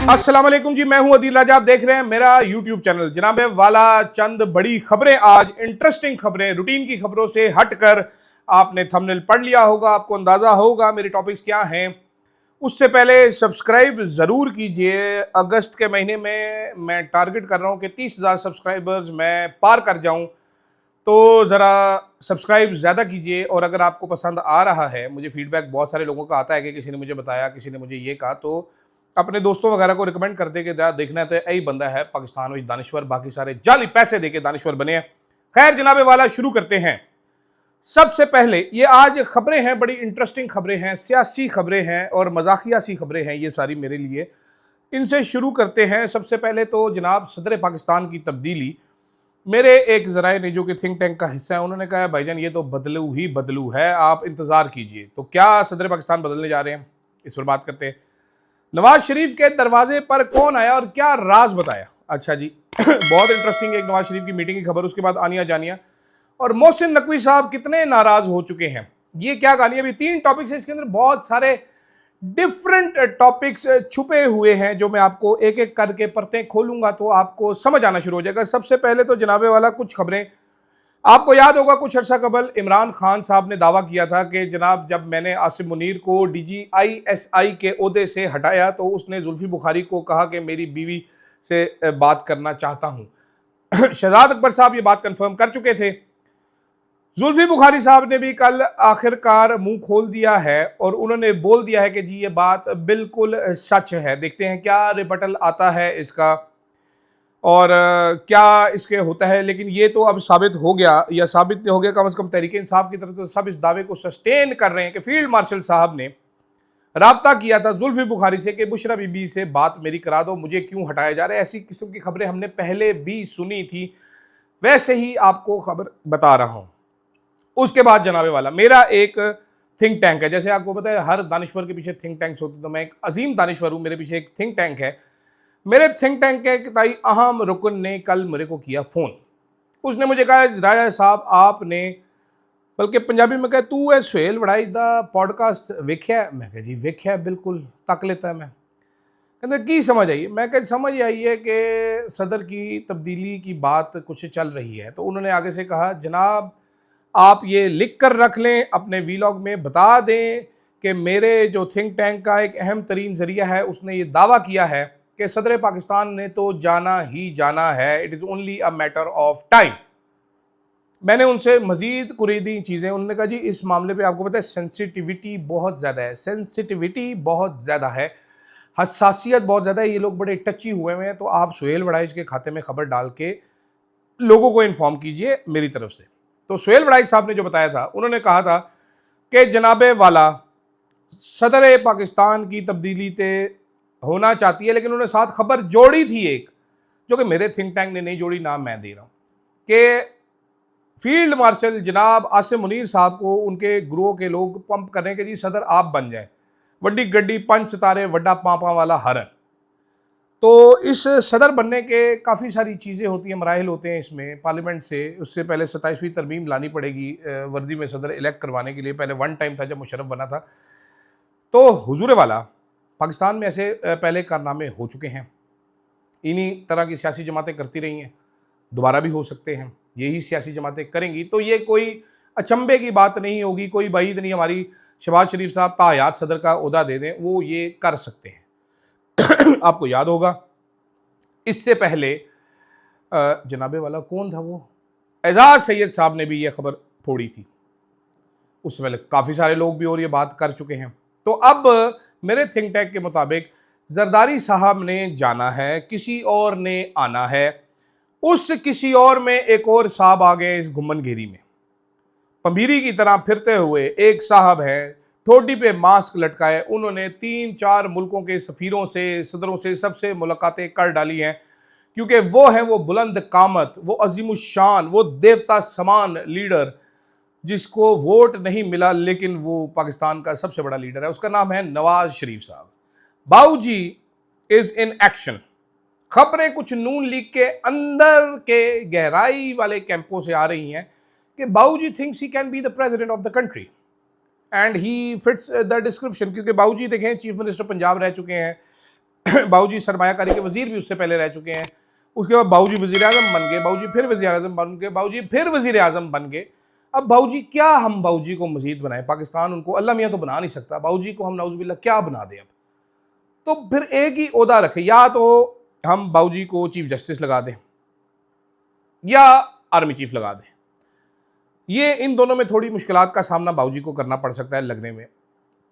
अस्सलाम वालेकुम जी, मैं हूं अदील राजा। आप देख रहे हैं मेरा यूट्यूब चैनल। जनाबे वाला चंद बड़ी खबरें, आज इंटरेस्टिंग खबरें, रूटीन की खबरों से हटकर। आपने थंबनेल पढ़ लिया होगा, आपको अंदाजा होगा मेरे टॉपिक्स क्या हैं। उससे पहले सब्सक्राइब ज़रूर कीजिए। अगस्त के महीने में मैं टारगेट कर रहा हूं कि 30,000 सब्सक्राइबर्स मैं पार कर जाऊं, तो ज़रा सब्सक्राइब ज़्यादा कीजिए। और अगर आपको पसंद आ रहा है, मुझे फीडबैक बहुत सारे लोगों का आता है कि किसी ने मुझे बताया, किसी ने मुझे ये कहा, तो अपने दोस्तों वगैरह को रिकमेंड कर दे कि देखना है तो यही बंदा है पाकिस्तान में दानिश्वर, बाकी सारे जाली पैसे देके दानिश्वर बने हैं। खैर जनाबे वाला, शुरू करते हैं। सबसे पहले ये आज खबरें हैं, बड़ी इंटरेस्टिंग खबरें हैं, सियासी खबरें हैं और मजाकिया सी खबरें हैं ये सारी मेरे लिए। इनसे शुरू करते हैं। सबसे पहले तो जनाब सदर पाकिस्तान की तब्दीली। मेरे एक ज़राए ने जो कि थिंक टैंक का हिस्सा है, उन्होंने कहा भाईजान ये तो बदलू ही बदलू है, आप इंतज़ार कीजिए। तो क्या सदर पाकिस्तान बदलने जा रहे हैं, इस पर बात करते हैं। नवाज शरीफ के दरवाजे पर कौन आया और क्या राज बताया। अच्छा जी बहुत इंटरेस्टिंग एक नवाज शरीफ की मीटिंग की खबर, उसके बाद आनिया जानिया। और मोहसिन नकवी साहब कितने नाराज हो चुके हैं, ये क्या कहानी है। अभी 3 टॉपिक्स है, इसके अंदर बहुत सारे डिफरेंट टॉपिक्स छुपे हुए हैं, जो मैं आपको एक एक करके परतें खोलूंगा तो आपको समझ आना शुरू हो जाएगा। सबसे पहले तो जनाबे वाला कुछ खबरें। आपको याद होगा कुछ अर्सा कबल इमरान खान साहब ने दावा किया था कि जनाब जब मैंने आसिम मुनीर को DGISI के ओहदे से हटाया तो उसने जुल्फी बुखारी को कहा कि मेरी बीवी से बात करना चाहता हूं। शहजाद अकबर साहब ये बात कंफर्म कर चुके थे। जुल्फी बुखारी साहब ने भी कल आखिरकार मुंह खोल दिया है और उन्होंने बोल दिया है कि जी ये बात बिल्कुल सच है। देखते हैं क्या रिबटल आता है इसका और क्या इसके होता है। लेकिन ये तो अब साबित हो गया, या साबित नहीं हो गया, कम से कम तहरीक इंसाफ की तरफ से सब इस दावे को सस्टेन कर रहे हैं कि फील्ड मार्शल साहब ने राब्ता किया था जुल्फी बुखारी से कि बुशरा बीबी से बात मेरी करा दो, मुझे क्यों हटाया जा रहा है। ऐसी किस्म की खबरें हमने पहले भी सुनी थी, वैसे ही आपको खबर बता रहा हूं। उसके बाद जनाबे वाला मेरा एक थिंक टैंक है। जैसे आपको पता है हर दानिश्वर के पीछे थिंक टैंक्स होते हैं, तो मैं एक अजीम दानिश्वर हूं, मेरे पीछे एक थिंक टैंक है। मेरे थिंक टैंक के एक ताई अहम रुकन ने कल मेरे को किया फ़ोन। उसने मुझे कहा राजा साहब आपने, बल्कि पंजाबी में कहा तू है सुहेल वड़ाई दा पॉडकास्ट वेख्या। मैं कहा जी वेख्या, बिल्कुल तक लेता है। मैं कहते की समझ आई। मैं कहा समझ आई है कि सदर की तब्दीली की बात कुछ चल रही है। तो उन्होंने आगे से कहा जनाब आप ये लिख कर रख लें, अपने वीलॉग में बता दें कि मेरे जो थिंक टैंक का एक अहम तरीन जरिया है उसने ये दावा किया है कि सदर पाकिस्तान ने तो जाना ही जाना है, it is only a matter of time. मैंने उनसे मजीद कुरीदी चीज़ें, उन्होंने कहा जी इस मामले पे आपको पता है सेंसिटिविटी बहुत ज़्यादा है, सेंसिटिविटी बहुत ज़्यादा है, हसासियत बहुत ज़्यादा है, ये लोग बड़े टची हुए हैं। तो आप सुहेल वड़ाइच के खाते में खबर डाल के लोगों को इन्फॉर्म कीजिए मेरी तरफ से। तो सुहेल वड़ाइच साहब ने जो बताया था, उन्होंने कहा था कि जनाबे वाला सदर पाकिस्तान की तब्दीली ते होना चाहती है, लेकिन उन्होंने साथ खबर जोड़ी थी एक, जो कि मेरे थिंक टैंक ने नहीं जोड़ी, नाम मैं दे रहा हूं, कि फील्ड मार्शल जनाब आसिम मुनीर साहब को उनके ग्रोह के लोग पंप कर रहे हैं कि जी सदर आप बन जाए, वड्डी गड्डी 5 सितारे वड्डा पापा वाला हरन। तो इस सदर बनने के काफ़ी सारी चीज़ें होती हैं, मराहिल होते हैं इसमें। पार्लियामेंट से उससे पहले 27वीं तरमीम लानी पड़ेगी वर्दी में सदर इलेक्ट करवाने के लिए। पहले वन टाइम था जब मुशर्रफ बना था। तो हुजूर वाला पाकिस्तान में ऐसे पहले कारनामे हो चुके हैं, इन्हीं तरह की सियासी जमातें करती रही हैं, दोबारा भी हो सकते हैं, यही सियासी जमातें करेंगी। तो ये कोई अचंभे की बात नहीं होगी, कोई बाईद नहीं। हमारी शहबाज शरीफ साहब ताहयात सदर का ओहदा दे दें, वो ये कर सकते हैं। आपको याद होगा इससे पहले जनाबे वाला कौन था वो, एजाज सैयद साहब ने भी ये खबर फोड़ी थी। उससे पहले काफ़ी सारे लोग भी और ये बात कर चुके हैं। तो अब मेरे थिंक टैंक के मुताबिक जरदारी साहब ने जाना है, किसी और ने आना है। उस किसी और में एक और साहब आ गए इस घुमनगिरी में, पंभीरी की तरह फिरते हुए। एक साहब है, ठोडी पे मास्क लटकाए, उन्होंने 3-4 मुल्कों के सफ़ीरों से, सदरों से सबसे मुलाकातें कर डाली हैं, क्योंकि वो हैं वो बुलंद कामत, वो अजीमुशान, वो देवता समान लीडर जिसको वोट नहीं मिला लेकिन वो पाकिस्तान का सबसे बड़ा लीडर है। उसका नाम है नवाज शरीफ साहब। बाऊजी इज इन एक्शन। खबरें कुछ नून लीग के अंदर के गहराई वाले कैंपों से आ रही हैं कि Bauji thinks he can be the president of the country and he fits the description. क्योंकि बाऊजी देखें चीफ मिनिस्टर पंजाब रह चुके हैं, बाबूजी सरमायाकारी के वजीर भी उससे पहले रह चुके हैं। उसके बाद बाबूजी वजीर आजम बन गए, बाबूजी फिर वजीर आजम बन गए, बाबूजी फिर वजीर आजम बन गए। अब बाबूजी क्या हम बाबूजी को मजीद बनाए? पाकिस्तान उनको अल्लाह मियाँ तो बना नहीं सकता, बाबूजी को हम नाउज़ुबिल्लाह क्या बना दें? अब तो फिर एक ही ओहदा रखे, या तो हम बाबूजी को चीफ जस्टिस लगा दें या आर्मी चीफ लगा दें। ये इन दोनों में थोड़ी मुश्किलात का सामना बाबूजी को करना पड़ सकता है लगने में।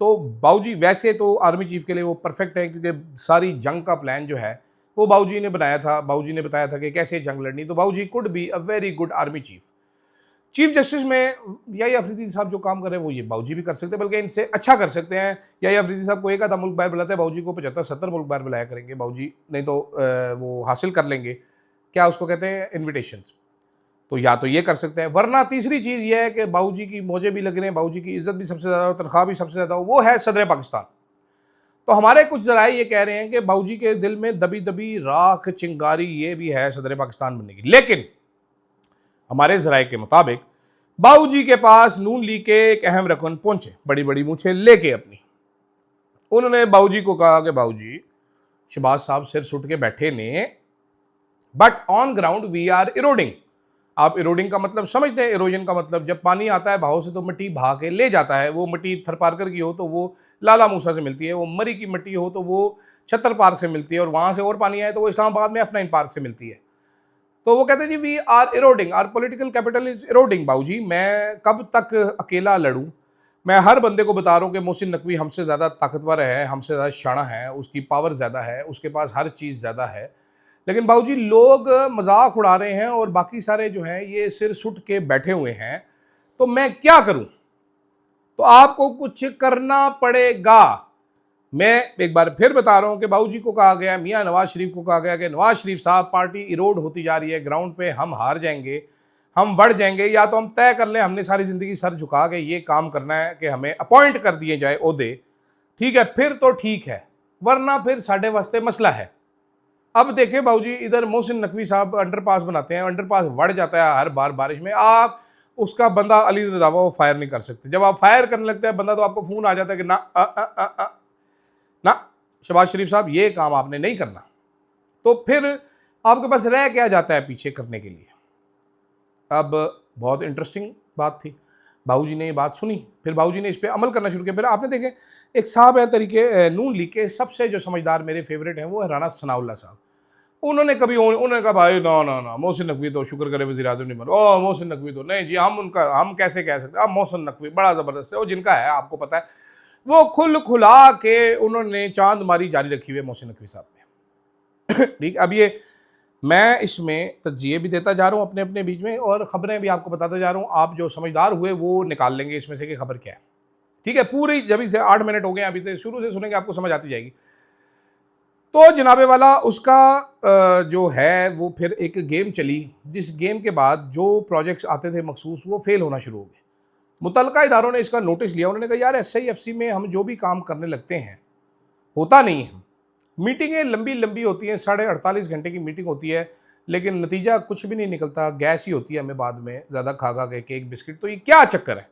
तो बाबूजी वैसे तो आर्मी चीफ के लिए वो परफेक्ट है, क्योंकि सारी जंग का प्लान जो है वो बाबूजी ने बनाया था, बाबूजी ने बताया था कि कैसे जंग लड़नी। तो बाबूजी could be a very good army chief. Chief justice में याहिया अफरीदी साहब जो काम कर रहे हैं वो ये बाबूजी भी कर सकते हैं, बल्कि इनसे अच्छा कर सकते हैं। याहिया अफरीदी साहब को एक आधा मुल्क बाहर बुलाते हैं, बाबूजी को 75-70 मुल्क बाहर बुलाया करेंगे बाबूजी, नहीं तो वो हासिल कर लेंगे, क्या उसको कहते हैं, इन्विटेशंस। तो या तो ये कर सकते हैं, वरना तीसरी चीज़ ये है कि बाबूजी की मौजे भी लग रहे हैं, बाबूजी की इज्जत भी सबसे ज़्यादा हो, तनख्वाह भी सबसे ज़्यादा हो, वो है सदर पाकिस्तान। तो हमारे कुछ ज़राए ये कह रहे हैं कि बाबूजी के दिल में दबी दबी राख चिंगारी ये भी है सदर पाकिस्तान बनने की। लेकिन हमारे ज़राए के मुताबिक बाबूजी के पास नून लीग के एक अहम रकन पहुंचे, बड़ी बड़ी मूछें लेके अपनी। उन्होंने बाबूजी को कहा कि बाबूजी, शहबाज साहब सिर सुट के बैठे ने, but on ground we are eroding. आप इरोडिंग का मतलब समझते हैं? इरोजन का मतलब जब पानी आता है बहाव से तो मिट्टी बहा के ले जाता है। वो मिट्टी थरपारकर की हो तो वो लाला मूसा से मिलती है, वो मरी की मिट्टी हो तो वो छतर पार्क से मिलती है, और वहाँ से और पानी आए तो वो इस्लामाबाद में F9 पार्क से मिलती है। तो वो कहते हैं जी we are eroding, our political capital is eroding. बाबूजी मैं कब तक अकेला लड़ूं? मैं हर बंदे को बता रहा हूँ कि मोहसिन नकवी हमसे ज़्यादा ताकतवर है, हमसे ज़्यादा शाना है, उसकी पावर ज़्यादा है, उसके पास हर चीज़ ज़्यादा है। लेकिन बाबूजी लोग मजाक उड़ा रहे हैं और बाकी सारे जो हैं ये सिर सुट के बैठे हुए हैं, तो मैं क्या करूं? तो आपको कुछ करना पड़ेगा। मैं एक बार फिर बता रहा हूं कि बाबूजी को कहा गया, मियां नवाज शरीफ को कहा गया कि नवाज शरीफ साहब पार्टी इरोड होती जा रही है, ग्राउंड पे हम हार जाएंगे, हम बढ़ जाएंगे, या तो हम तय कर लें हमने सारी जिंदगी सर झुका के ये काम करना है कि हमें अपॉइंट कर दिए जाए ओहदे, ठीक है, फिर तो ठीक है, वरना फिर साढ़े वास्ते मसला है। अब देखें बाबूजी, इधर मोहसिन नकवी साहब अंडरपास बनाते हैं, अंडरपास बढ़ जाता है हर बार बारिश में, आप उसका बंदा अली रजावा वो फायर नहीं कर सकते। जब आप फायर करने लगते हैं बंदा तो आपको फोन आ जाता है कि ना शहबाज शरीफ साहब ये काम आपने नहीं करना। तो फिर आपके पास रह क्या जाता है पीछे करने के लिए? अब बहुत इंटरेस्टिंग बात थी, बाबूजी ने ये बात सुनी, फिर बाबूजी ने इस पर अमल करना शुरू किया। फिर आपने देखे एक साहब है तरीके नून लीग के, सबसे जो समझदार मेरे फेवरेट हैं वो है राना सनाउल्लाह साहब। उन्होंने कहा भाई ना ना ना, मोहसिन नकवी तो शुक्र करे वज़ीर आज़म नहीं बना, ओ मोहसिन नकवी तो नहीं जी, हम कैसे कह सकते, अब मोहसिन नकवी बड़ा ज़बरदस्त है, वो जिनका है आपको पता है, वो खुला के उन्होंने चांद मारी जारी रखी हुई है मोहसिन नकवी साहब ने। ठीक, अब ये मैं इसमें तज्जिए भी देता जा रहा हूँ अपने अपने बीच में, और ख़बरें भी आपको बताता जा रहा हूँ, आप जो समझदार हुए वो निकाल लेंगे इसमें से कि खबर क्या है। ठीक है, पूरी जब से 8 मिनट हो गए अभी तक, शुरू से सुनेंगे आपको समझ आती जाएगी। तो जनाबे वाला उसका जो है वो फिर एक गेम चली, जिस गेम के बाद जो प्रोजेक्ट्स आते थे मखसूस वो फेल होना शुरू हो गए। मुतल्लिका इदारों ने इसका नोटिस लिया, उन्होंने कहा यार SIFC में हम जो भी काम करने लगते हैं होता नहीं है, मीटिंगें लंबी लंबी होती हैं, 48.5 घंटे की मीटिंग होती है, लेकिन नतीजा कुछ भी नहीं निकलता, गैस ही होती है हमें बाद में ज़्यादा खा के केक बिस्किट, तो ये क्या चक्कर है?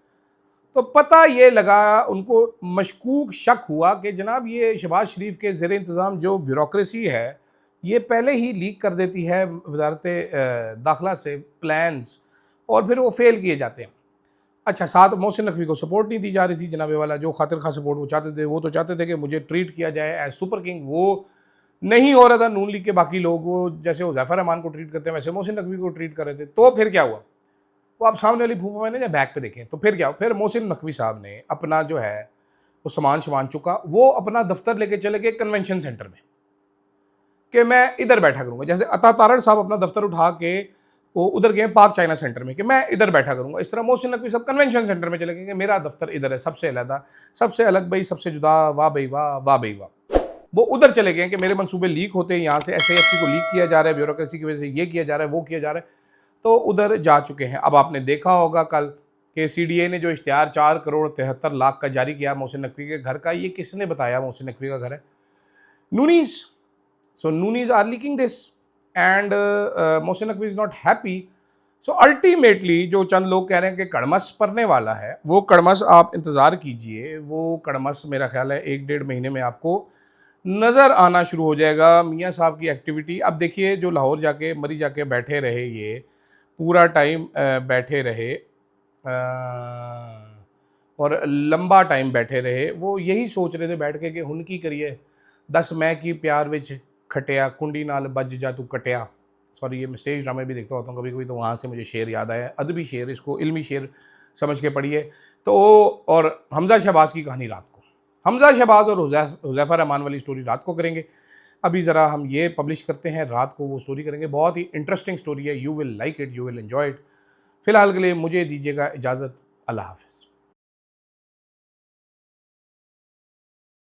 तो पता ये लगा, उनको मशकूक शक हुआ कि जनाब ये शहबाज शरीफ के ज़ेर इंतज़ाम जो ब्यूरोक्रेसी है ये पहले ही लीक कर देती है वजारत दाखिला से प्लान्स, और फिर वो फेल किए जाते हैं। अच्छा, साथ मोहसिन नकवी को सपोर्ट नहीं दी जा रही थी जनाबे वाला, जो खातिर खा सपोर्ट वो चाहते थे, वो तो चाहते थे कि मुझे ट्रीट किया जाए एज सुपर किंग, वो नहीं हो रहा था। नून लीग के बाकी लोग वो जैसे वो ज़फ़र रहमान को ट्रीट करते हैं वैसे मोहसिन नकवी को ट्रीट कर रहे थे। तो फिर क्या हुआ, वो आप सामने वाली फूफा मैंने जब बैक पे देखें, तो फिर क्या हुआ, फिर मोहसिन नकवी साहब ने अपना जो है वो सामान चुका, वो अपना दफ्तर लेके चले गए कन्वेंशन सेंटर में कि मैं इधर बैठा करूँगा। जैसे अता तारड़ साहब अपना दफ्तर उठा के वो उधर गए पार्क चाइना सेंटर में कि मैं इधर बैठा करूंगा, इस तरह मोहसिन नकवी सब कन्वेंशन सेंटर में चले गए कि मेरा दफ्तर इधर है, सबसे अलग, सबसे अलग भाई, सबसे जुदा, वाह भाई वाह, वाह भाई वाह। वो उधर चले गए कि मेरे मंसूबे लीक होते हैं, यहाँ से SIFC को लीक किया जा रहा है, ब्यूरोक्रेसी की वजह से ये किया जा रहा है, वो किया जा रहा है, तो उधर जा चुके हैं। अब आपने देखा होगा कल कि CDA ने जो इश्तिहार 4 करोड़ 73 लाख का जारी किया मोहसिन नकवी के घर का, ये किसने बताया मोहसिन नकवी का घर है? नूनीज। सो नूनीज are leaking this and Mohsin Naqvi is not happy. So ultimately जो चंद लोग कह रहे हैं कि कड़मस पड़ने वाला है, वो कड़मस आप इंतज़ार कीजिए, वो कड़मस मेरा ख्याल है 1-1.5 महीने में आपको नज़र आना शुरू हो जाएगा मियाँ साहब की एक्टिविटी। अब देखिए जो लाहौर जाके मरी जाके बैठे रहे, ये पूरा टाइम बैठे रहे और लंबा टाइम बैठे रहे, वो यही सोच रहे थे बैठ के कि हुन की करिए, दस मैं की प्यार विच खटिया कुंडी नाल बज जा तू कटिया। सॉरी, ये मैं स्टेज ड्रामे भी देखता होता हूँ कभी कभी, तो वहाँ से मुझे शेर याद आया, अदबी शेर, इसको इल्मी शेर समझ के पढ़िए। तो और हमज़ा शहबाज की कहानी रात को, हमज़ा शहबाज और हुज़ैफ़ा रहमान वाली स्टोरी रात को करेंगे। अभी ज़रा हम ये पब्लिश करते हैं, रात को वो स्टोरी करेंगे। बहुत ही इंटरेस्टिंग स्टोरी है, you will like it, you will enjoy it. फ़िलहाल के लिए मुझे दीजिएगा इजाज़त, अल्लाह हाफ़िज़।